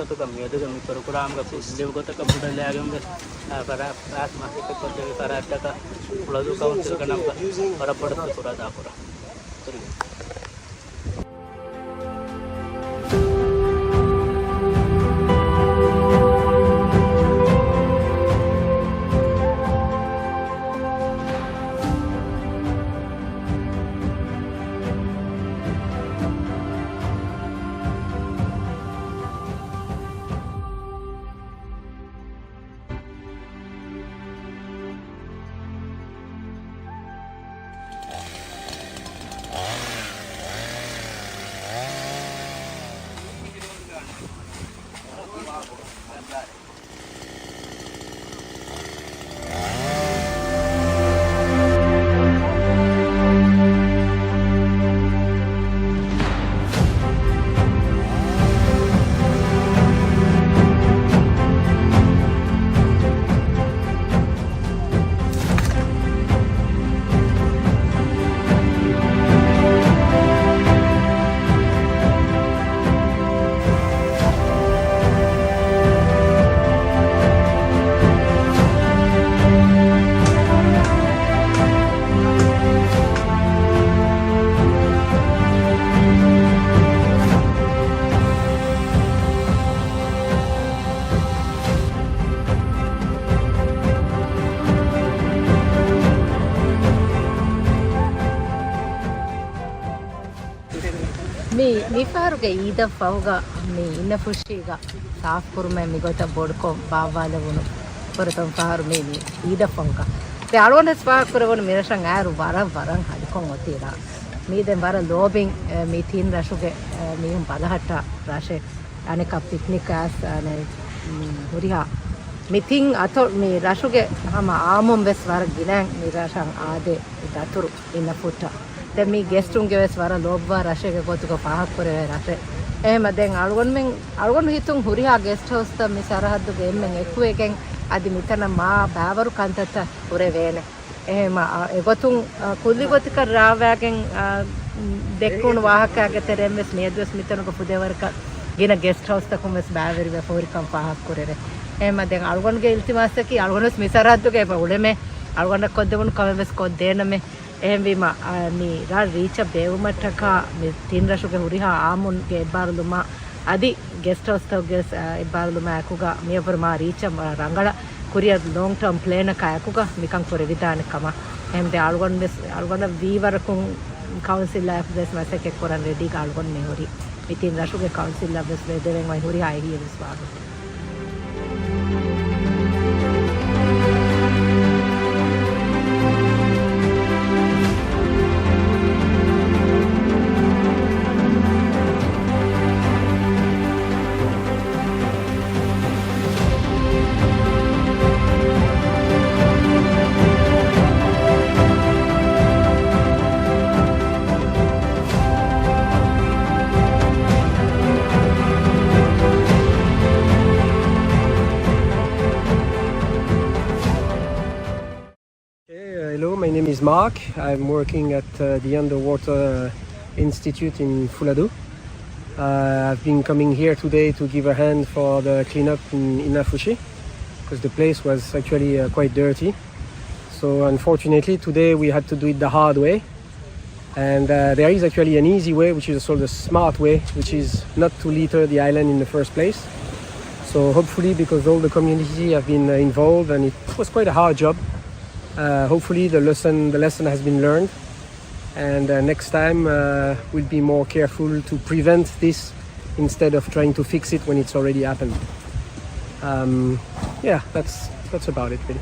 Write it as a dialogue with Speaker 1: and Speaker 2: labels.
Speaker 1: to come here, the program of live got a computer lagam para as market para Ataka, Plazo Council Kanaka, or a part of the Puradapura.
Speaker 2: Mifaruge ida fauga mi Innafushi ga saaf kurume mi gota bodko baawala wunu puratam faru mi ida fauga te alwon spa kurawon mirashan aru bara baran hadikon otira mi den bara lobing mi tin rashuge mi balahatta rashe aneka picnic as ane huriha mi tin ato mi rashuge hama amon bes bara ginan mi rashan ade daturu Innafutta then me guest room ge wes wara lobwa rashe ge gotuko pahak kore rashe ehma den algon hitung huriha guest house ta mi sarahaddu ge emmen ekuweken adi mitana ma bawaru kantata ure vene ehma egotun kulli gotika rawagen dekkunu wahaka ge terem wes medwes mitanu ko pudewarka gina guest house ta kum wes baweri we forikam pahak korere ehma den algon ge iltimas ki algon wes mi sarahaddu ge pa uleme algon koddewun kam wes koddename ehmima ni ra reach bewumataka mi tin rashuge huriha amun ge barluma adi guest house to ges barluma akuga miyapur ma reach rangala kuriya long term plan ka akuga mikan kore vidane kama ehmde algon vivarakun council life des masake koran ready ka algon me hori mi tin rashuge council life des deven mai hori ai hi des bagu
Speaker 3: Hello, my name is Mark. I'm working at the Underwater Institute in Fuladu. I've been coming here today to give a hand for the cleanup in Innafushi because the place was actually quite dirty. So unfortunately today we had to do it the hard way. And there is actually an easy way, which is also the smart way, which is not to litter the island in the first place. So hopefully, because all the community have been involved and it was quite a hard job, hopefully the lesson has been learned, and next time we'll be more careful to prevent this instead of trying to fix it when it's already happened. Yeah, that's about it really.